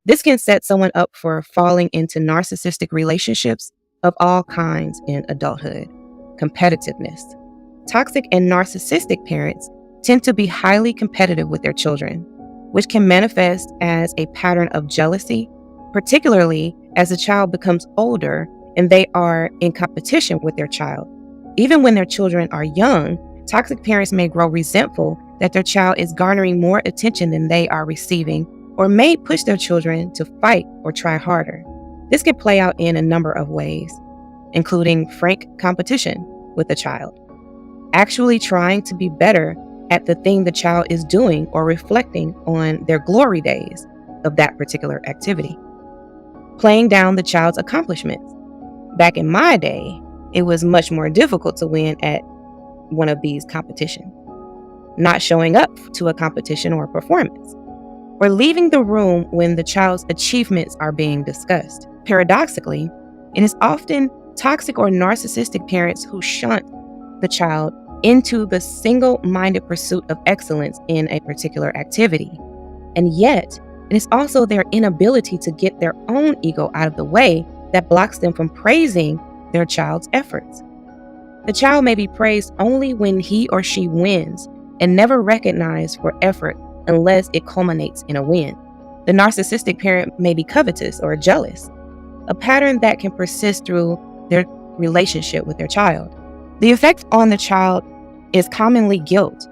This can set someone up for falling into narcissistic relationships of all kinds in adulthood. Competitiveness. Toxic and narcissistic parents tend to be highly competitive with their children, which can manifest as a pattern of jealousy, particularly as the child becomes older and they are in competition with their child. Even when their children are young, toxic parents may grow resentful that their child is garnering more attention than they are receiving, or may push their children to fight or try harder. This can play out in a number of ways, including frank competition with the child, actually trying to be better at the thing the child is doing or reflecting on their glory days of that particular activity, playing down the child's accomplishments. Back in my day, it was much more difficult to win at one of these competitions, not showing up to a competition or performance, or leaving the room when the child's achievements are being discussed. Paradoxically, it is often toxic or narcissistic parents who shunt the child into the single-minded pursuit of excellence in a particular activity. And yet, it is also their inability to get their own ego out of the way that blocks them from praising their child's efforts. The child may be praised only when he or she wins and never recognized for effort unless it culminates in a win. The narcissistic parent may be covetous or jealous, a pattern that can persist through their relationship with their child. The effect on the child is commonly guilt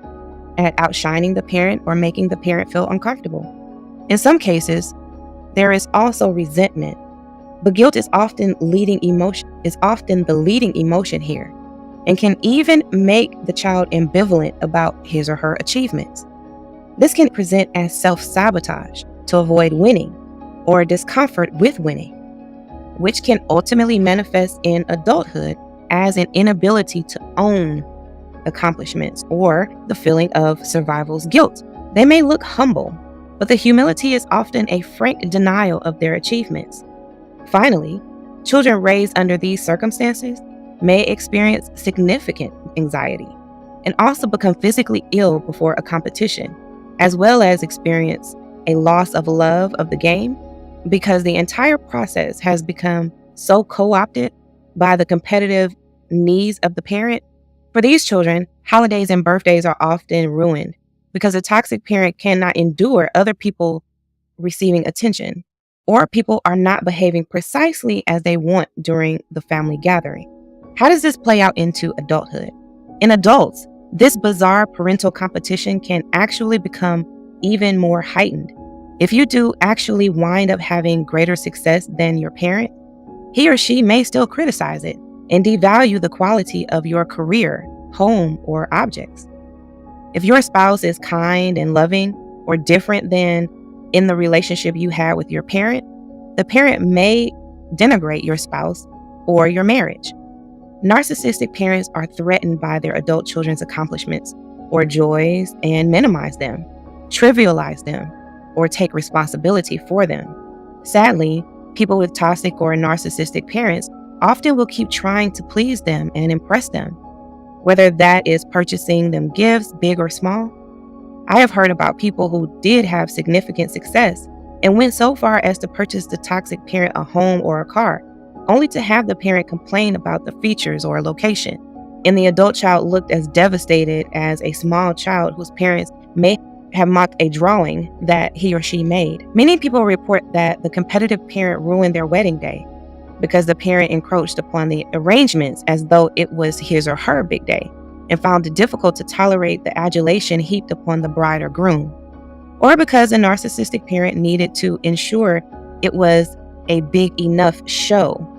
at outshining the parent or making the parent feel uncomfortable. In some cases, there is also resentment, but guilt is often the leading emotion here, and can even make the child ambivalent about his or her achievements. This can present as self-sabotage to avoid winning or discomfort with winning, which can ultimately manifest in adulthood as an inability to own accomplishments or the feeling of survival's guilt. They may look humble, but the humility is often a frank denial of their achievements. Finally, children raised under these circumstances may experience significant anxiety and also become physically ill before a competition, as well as experience a loss of love of the game because the entire process has become so co-opted by the competitive needs of the parent. For these children, holidays and birthdays are often ruined because a toxic parent cannot endure other people receiving attention, or people are not behaving precisely as they want during the family gathering. How does this play out into adulthood? In adults, this bizarre parental competition can actually become even more heightened. If you do actually wind up having greater success than your parent, he or she may still criticize it and devalue the quality of your career, home, or objects. If your spouse is kind and loving or different than in the relationship you had with your parent, the parent may denigrate your spouse or your marriage. Narcissistic parents are threatened by their adult children's accomplishments or joys and minimize them, trivialize them, or take responsibility for them. Sadly, people with toxic or narcissistic parents often will keep trying to please them and impress them, whether that is purchasing them gifts, big or small. I have heard about people who did have significant success and went so far as to purchase the toxic parent a home or a car, only to have the parent complain about the features or location, and the adult child looked as devastated as a small child whose parents may have mocked a drawing that he or she made. Many people report that the competitive parent ruined their wedding day because the parent encroached upon the arrangements as though it was his or her big day, and found it difficult to tolerate the adulation heaped upon the bride or groom, or because a narcissistic parent needed to ensure it was a big enough show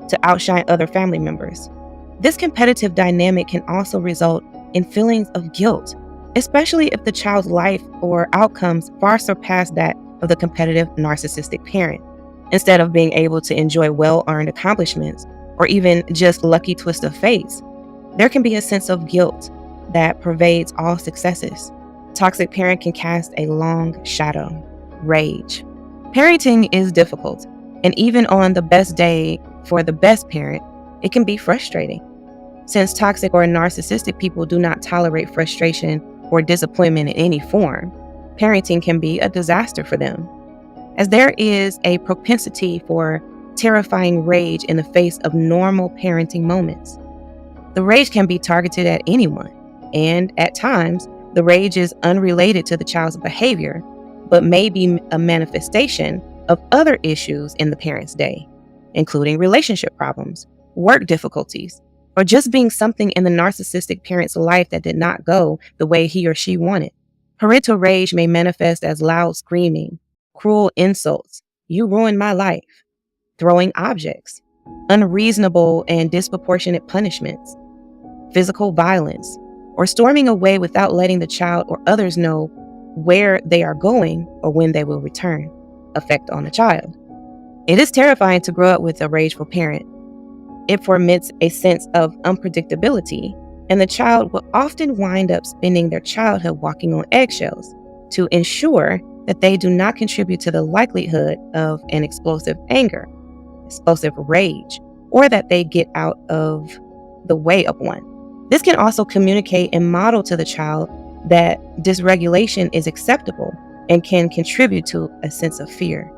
to outshine other family members. This competitive dynamic can also result in feelings of guilt, especially if the child's life or outcomes far surpass that of the competitive narcissistic parent. Instead of being able to enjoy well-earned accomplishments or even just lucky twist of fate, there can be a sense of guilt that pervades all successes. Toxic parent can cast a long shadow. Rage. Parenting is difficult, and even on the best day for the best parent, it can be frustrating. Since toxic or narcissistic people do not tolerate frustration or disappointment in any form, parenting can be a disaster for them. as there is a propensity for terrifying rage in the face of normal parenting moments. The rage can be targeted at anyone, and at times, the rage is unrelated to the child's behavior, but may be a manifestation of other issues in the parent's day, including relationship problems, work difficulties, or just being something in the narcissistic parent's life that did not go the way he or she wanted. Parental rage may manifest as loud screaming, cruel insults, "You ruined my life," throwing objects, unreasonable and disproportionate punishments, physical violence, or storming away without letting the child or others know where they are going or when they will return. Effect on the child. It is terrifying to grow up with a rageful parent. It foments a sense of unpredictability, and the child will often wind up spending their childhood walking on eggshells to ensure that they do not contribute to the likelihood of an explosive anger, explosive rage, or that they get out of the way of one. This can also communicate and model to the child that dysregulation is acceptable and can contribute to a sense of fear.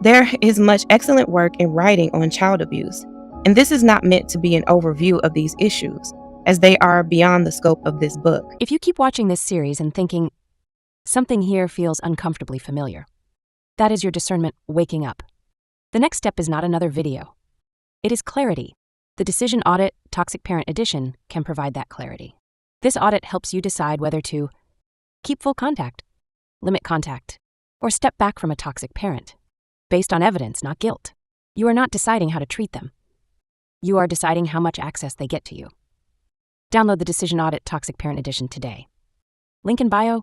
There is much excellent work in writing on child abuse, and this is not meant to be an overview of these issues, as they are beyond the scope of this book. If you keep watching this series and thinking, something here feels uncomfortably familiar, that is your discernment waking up. The next step is not another video. It is clarity. The Decision Audit Toxic Parent Edition can provide that clarity. This audit helps you decide whether to keep full contact, limit contact, or step back from a toxic parent, based on evidence, not guilt. You are not deciding how to treat them. You are deciding how much access they get to you. Download the Decision Audit Toxic Parent Edition today. Link in bio